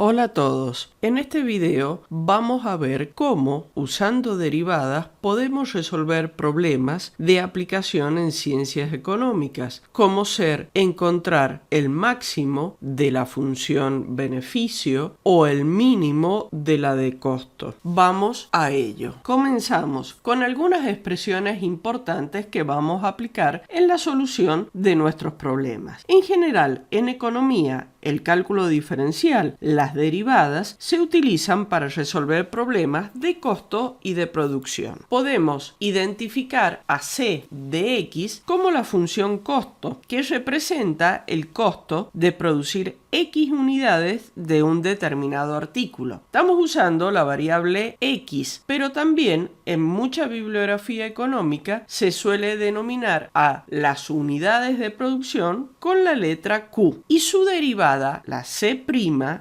Hola a todos, en este video vamos a ver cómo, usando derivadas, podemos resolver problemas de aplicación en ciencias económicas, como ser encontrar el máximo de la función beneficio o el mínimo de la de costo. Vamos a ello. Comenzamos con algunas expresiones importantes que vamos a aplicar en la solución de nuestros problemas. En general, en economía, el cálculo diferencial, las derivadas, se utilizan para resolver problemas de costo y de producción. Podemos identificar a c de x como la función costo, que representa el costo de producir X unidades de un determinado artículo. Estamos usando la variable X, pero también en mucha bibliografía económica se suele denominar a las unidades de producción con la letra Q y su derivada, la C',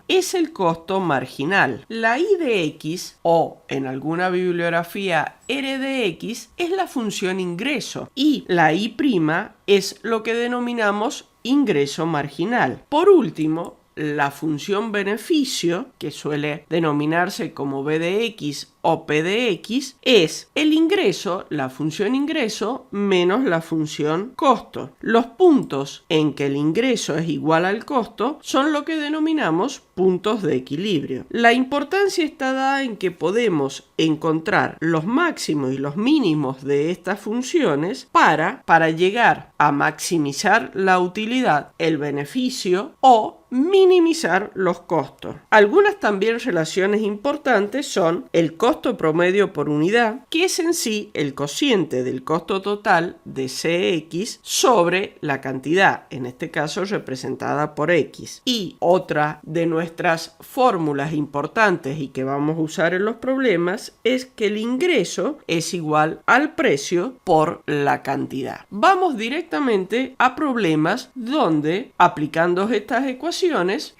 es el costo marginal. La I de X o en alguna bibliografía R de X es la función ingreso y la I' es lo que denominamos ingreso marginal. Por último, la función beneficio, que suele denominarse como B de X o P de X, es el ingreso, la función ingreso, menos la función costo. Los puntos en que el ingreso es igual al costo son lo que denominamos puntos de equilibrio. La importancia está dada en que podemos encontrar los máximos y los mínimos de estas funciones para llegar a maximizar la utilidad, el beneficio o minimizar los costos. Algunas también relaciones importantes son el costo promedio por unidad, que es en sí el cociente del costo total de Cx sobre la cantidad, en este caso representada por X. Y otra de nuestras fórmulas importantes y que vamos a usar en los problemas es que el ingreso es igual al precio por la cantidad. Vamos directamente a problemas donde, aplicando estas ecuaciones,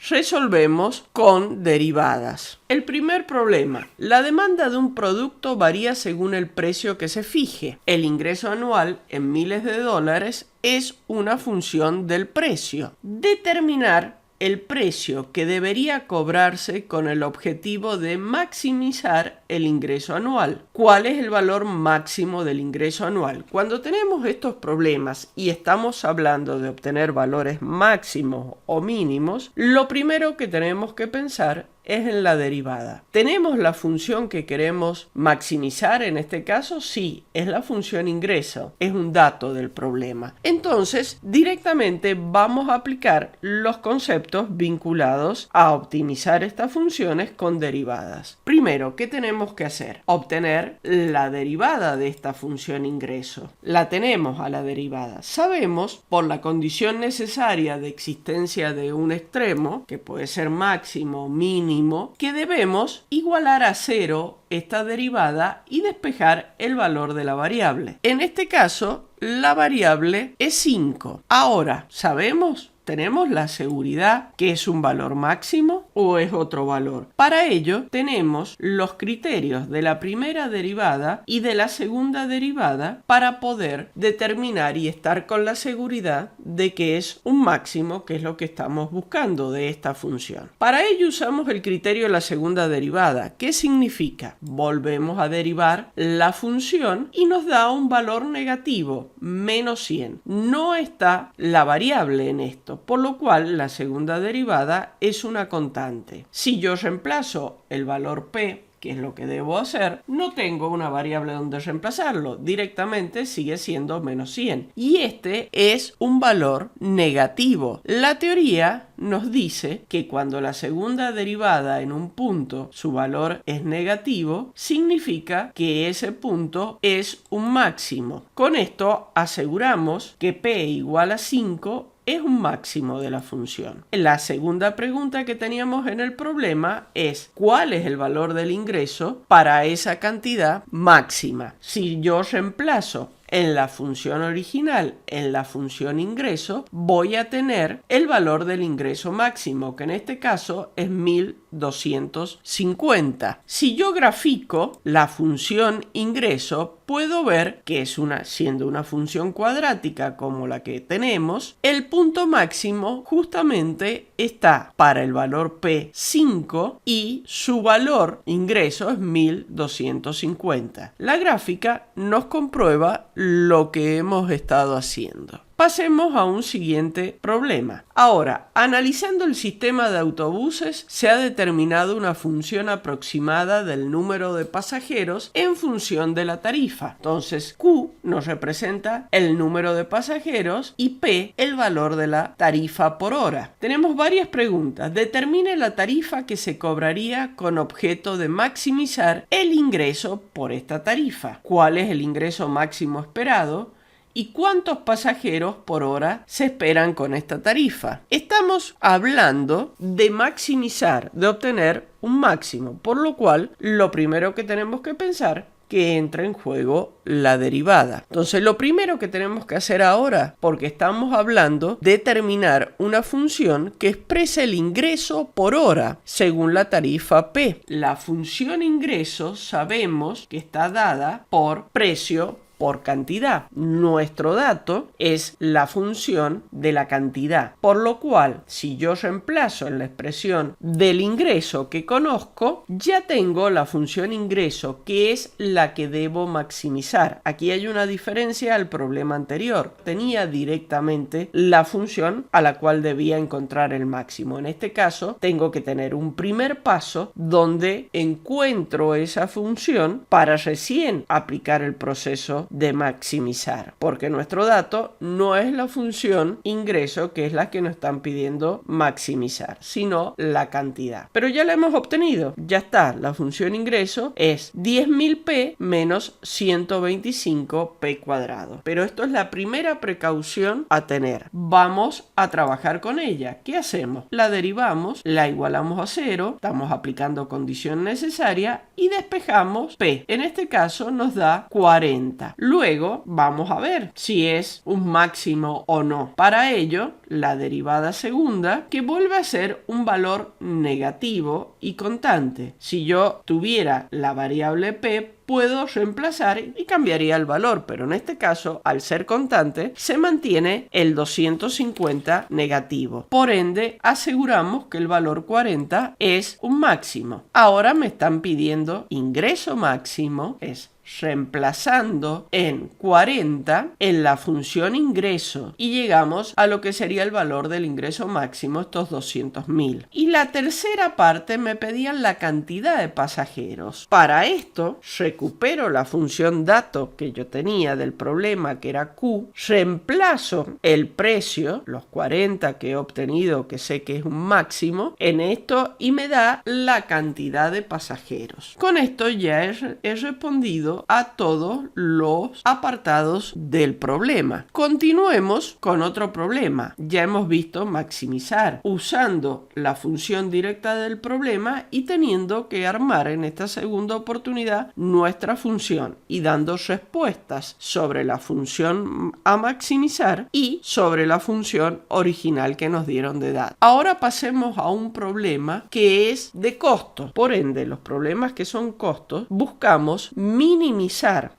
resolvemos con derivadas. El primer problema. La demanda de un producto varía según el precio que se fije. El ingreso anual en miles de dólares es una función del precio. Determinar el precio que debería cobrarse con el objetivo de maximizar el ingreso anual. ¿Cuál es el valor máximo del ingreso anual? Cuando tenemos estos problemas y estamos hablando de obtener valores máximos o mínimos, lo primero que tenemos que pensar es en la derivada. ¿Tenemos la función que queremos maximizar en este caso? Sí, es la función ingreso, es un dato del problema. Entonces, directamente vamos a aplicar los conceptos vinculados a optimizar estas funciones con derivadas. Primero, ¿qué tenemos que hacer? Obtener la derivada de esta función ingreso. La tenemos a la derivada. Sabemos, por la condición necesaria de existencia de un extremo, que puede ser máximo, mínimo, que debemos igualar a cero esta derivada y despejar el valor de la variable. En este caso, la variable es 5. Ahora, ¿sabemos? ¿Tenemos la seguridad que es un valor máximo o es otro valor? Para ello tenemos los criterios de la primera derivada y de la segunda derivada para poder determinar y estar con la seguridad de que es un máximo, que es lo que estamos buscando de esta función. Para ello usamos el criterio de la segunda derivada. ¿Qué significa? Volvemos a derivar la función y nos da un valor negativo, menos 100. No está la variable en esto, por lo cual la segunda derivada es una constante. Si yo reemplazo el valor p, que es lo que debo hacer, no tengo una variable donde reemplazarlo, directamente sigue siendo menos 100 y este es un valor negativo. La teoría nos dice que cuando la segunda derivada en un punto su valor es negativo, significa que ese punto es un máximo. Con esto aseguramos que p igual a 5 es un máximo de la función. La segunda pregunta que teníamos en el problema es ¿cuál es el valor del ingreso para esa cantidad máxima? Si yo reemplazo en la función original, en la función ingreso, voy a tener el valor del ingreso máximo, que en este caso es 1250. Si yo grafico la función ingreso, puedo ver que siendo una función cuadrática como la que tenemos, el punto máximo justamente está para el valor P 5 y su valor ingreso es 1250. La gráfica nos comprueba lo que hemos estado haciendo. Pasemos a un siguiente problema. Ahora, analizando el sistema de autobuses, se ha determinado una función aproximada del número de pasajeros en función de la tarifa. Entonces, Q nos representa el número de pasajeros y P el valor de la tarifa por hora. Tenemos varias preguntas. Determine la tarifa que se cobraría con objeto de maximizar el ingreso por esta tarifa. ¿Cuál es el ingreso máximo esperado? ¿Y cuántos pasajeros por hora se esperan con esta tarifa? Estamos hablando de maximizar, de obtener un máximo, por lo cual lo primero que tenemos que pensar que entra en juego la derivada. Entonces lo primero que tenemos que hacer ahora, porque estamos hablando de determinar una función que expresa el ingreso por hora según la tarifa P. La función ingreso sabemos que está dada por precio por cantidad. Nuestro dato es la función de la cantidad, por lo cual si yo reemplazo en la expresión del ingreso que conozco, ya tengo la función ingreso, que es la que debo maximizar. Aquí hay una diferencia al problema anterior. Tenía directamente la función a la cual debía encontrar el máximo. En este caso tengo que tener un primer paso donde encuentro esa función para recién aplicar el proceso de maximizar, porque nuestro dato no es la función ingreso, que es la que nos están pidiendo maximizar, sino la cantidad. Pero ya la hemos obtenido, ya está. La función ingreso es 10.000p menos 125p cuadrado. Pero esto es la primera precaución a tener. Vamos a trabajar con ella. ¿Qué hacemos? La derivamos, la igualamos a 0, estamos aplicando condición necesaria y despejamos p. En este caso nos da 40. Luego vamos a ver si es un máximo o no. Para ello, la derivada segunda, que vuelve a ser un valor negativo y constante. Si yo tuviera la variable p, puedo reemplazar y cambiaría el valor, pero en este caso, al ser constante, se mantiene el 250 negativo. Por ende, aseguramos que el valor 40 es un máximo. Ahora me están pidiendo ingreso máximo, es reemplazando en 40 en la función ingreso y llegamos a lo que sería el valor del ingreso máximo, estos 200.000. Y la tercera parte me pedían la cantidad de pasajeros. Para esto recupero la función dato que yo tenía del problema, que era Q, reemplazo el precio, los 40 que he obtenido, que sé que es un máximo, en esto y me da la cantidad de pasajeros. Con esto ya he respondido a todos los apartados del problema. Continuemos con otro problema. Ya hemos visto maximizar usando la función directa del problema y teniendo que armar en esta segunda oportunidad nuestra función y dando respuestas sobre la función a maximizar y sobre la función original que nos dieron de datos. Ahora pasemos a un problema que es de costo. Por ende, los problemas que son costos buscamos minimizar.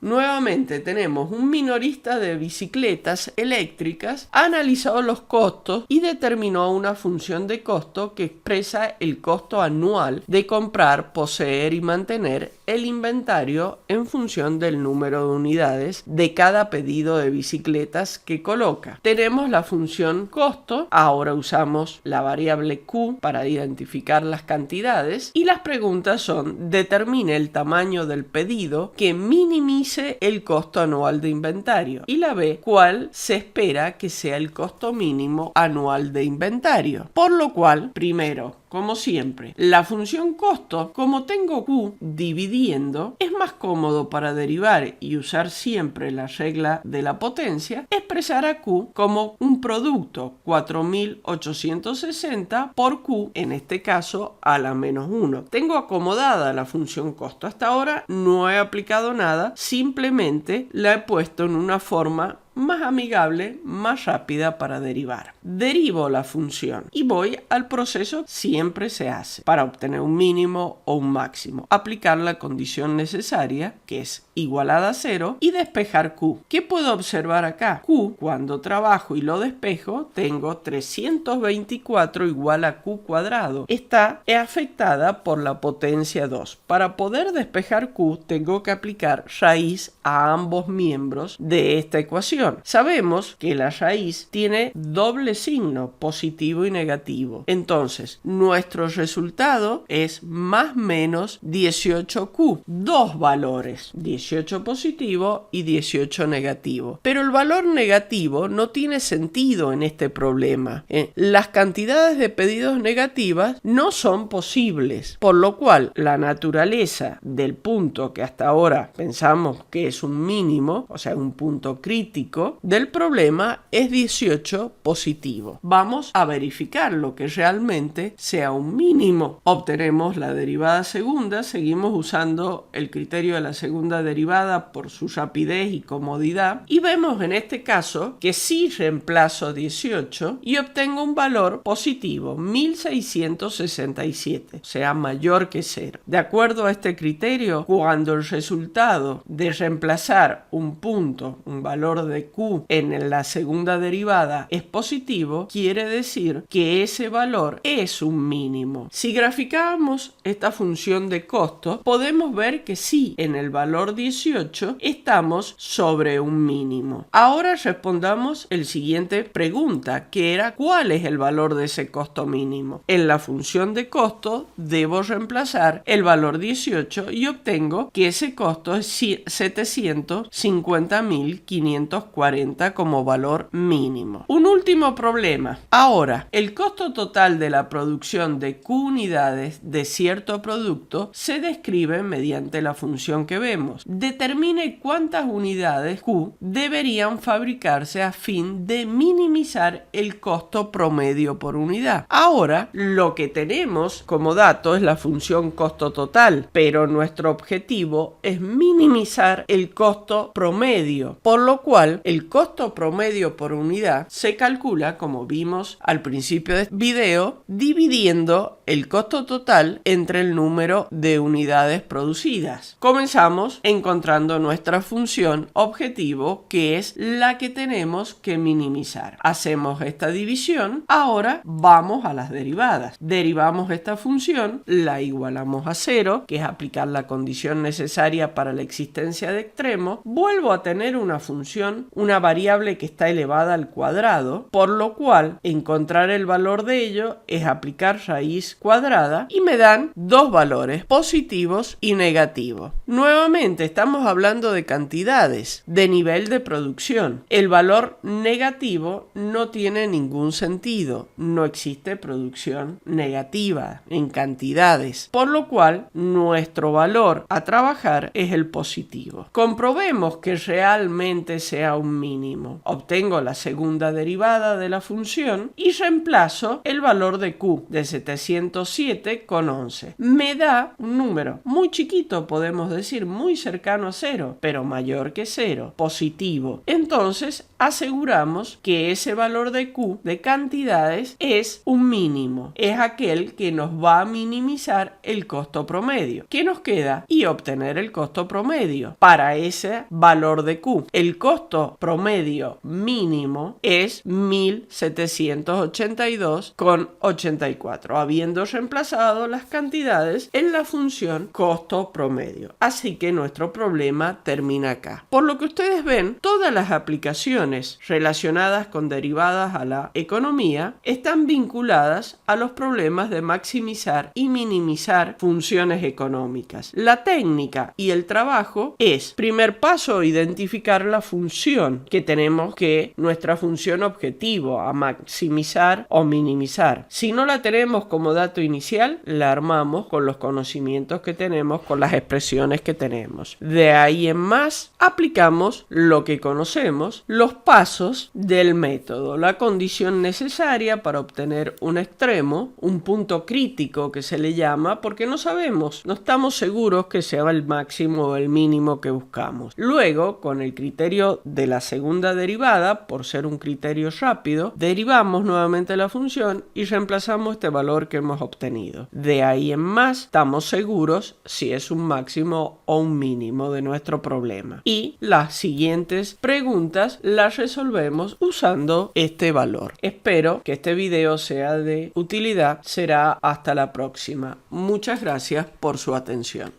Nuevamente tenemos un minorista de bicicletas eléctricas, analizó los costos y determinó una función de costo que expresa el costo anual de comprar, poseer y mantener el inventario en función del número de unidades de cada pedido de bicicletas que coloca. Tenemos la función costo, ahora usamos la variable Q para identificar las cantidades y las preguntas son: determine el tamaño del pedido que minimice el costo anual de inventario, y la B, cuál se espera que sea el costo mínimo anual de inventario. Por lo cual, primero, como siempre, la función costo, como tengo Q dividiendo, es más cómodo para derivar y usar siempre la regla de la potencia, expresar a Q como un producto 4860 por Q, en este caso a la menos 1. Tengo acomodada la función costo. Hasta ahora no he aplicado nada, simplemente la he puesto en una forma más amigable, más rápida para derivar. Derivo la función y voy al proceso que siempre se hace para obtener un mínimo o un máximo. Aplicar la condición necesaria, que es igualada a 0, y despejar Q. ¿Qué puedo observar acá? Q, cuando trabajo y lo despejo, tengo 324 igual a Q cuadrado. Está afectada por la potencia 2. Para poder despejar Q, tengo que aplicar raíz a ambos miembros de esta ecuación. Sabemos que la raíz tiene doble signo, positivo y negativo. Entonces, nuestro resultado es más menos 18Q. Dos valores, 18 positivo y 18 negativo. Pero el valor negativo no tiene sentido en este problema. Las cantidades de pedidos negativas no son posibles, por lo cual la naturaleza del punto que hasta ahora pensamos que es un mínimo, o sea, un punto crítico del problema, es 18 positivo. Vamos a verificar lo que realmente sea un mínimo. Obtenemos la derivada segunda, seguimos usando el criterio de la segunda derivada por su rapidez y comodidad, y vemos en este caso que sí reemplazo 18 y obtengo un valor positivo, 1667, o sea, mayor que 0. De acuerdo a este criterio, cuando el resultado de reemplazar un punto, un valor de Q en la segunda derivada es positivo, quiere decir que ese valor es un mínimo. Si graficamos esta función de costo, podemos ver que sí, en el valor 18 estamos sobre un mínimo. Ahora respondamos el siguiente pregunta, que era ¿cuál es el valor de ese costo mínimo? En la función de costo debo reemplazar el valor 18 y obtengo que ese costo es 750.540 como valor mínimo. Un último problema. Ahora, el costo total de la producción de Q unidades de cierto producto se describe mediante la función que vemos. Determine cuántas unidades Q deberían fabricarse a fin de minimizar el costo promedio por unidad. Ahora, lo que tenemos como dato es la función costo total, pero nuestro objetivo es minimizar el costo promedio, por lo cual el costo promedio por unidad se calcula, como vimos al principio del video, dividiendo el costo total entre el número de unidades producidas. Comenzamos encontrando nuestra función objetivo, que es la que tenemos que minimizar. Hacemos esta división. Ahora vamos a las derivadas. Derivamos esta función, la igualamos a 0, que es aplicar la condición necesaria para la existencia de extremos. Vuelvo a tener una función, una variable que está elevada al cuadrado, por lo cual encontrar el valor de ello es aplicar raíz cuadrada y me dan dos valores, positivos y negativos. Nuevamente estamos hablando de cantidades, de nivel de producción. El valor negativo no tiene ningún sentido, no existe producción negativa en cantidades, por lo cual nuestro valor a trabajar es el positivo. Comprobemos que realmente sea un mínimo. Obtengo la segunda derivada de la función y reemplazo el valor de Q de 707,11. Me da un número muy chiquito, podemos decir muy cercano a 0, pero mayor que 0, positivo. Entonces aseguramos que ese valor de Q de cantidades es un mínimo, es aquel que nos va a minimizar el costo promedio. ¿Qué nos queda? Y obtener el costo promedio para ese valor de Q. El costo promedio mínimo es 1782,84, habiendo reemplazado las cantidades en la función costo promedio. Así que nuestro problema termina acá. Por lo que ustedes ven, todas las aplicaciones relacionadas con derivadas a la economía están vinculadas a los problemas de maximizar y minimizar funciones económicas. La técnica y el trabajo es, primer paso, identificar la función que tenemos, que nuestra función objetivo a maximizar o minimizar. Si no la tenemos como dato inicial, la armamos con los conocimientos que tenemos, con las expresiones que tenemos. De ahí en más, aplicamos lo que conocemos, los pasos del método, la condición necesaria para obtener un extremo, un punto crítico que se le llama, porque no sabemos, no estamos seguros que sea el máximo o el mínimo que buscamos. Luego, con el criterio de la segunda derivada, por ser un criterio rápido, derivamos nuevamente la función y reemplazamos este valor que hemos obtenido. De ahí en más, estamos seguros si es un máximo o un mínimo de nuestro problema. Y las siguientes preguntas las resolvemos usando este valor. Espero que este video sea de utilidad. Será hasta la próxima. Muchas gracias por su atención.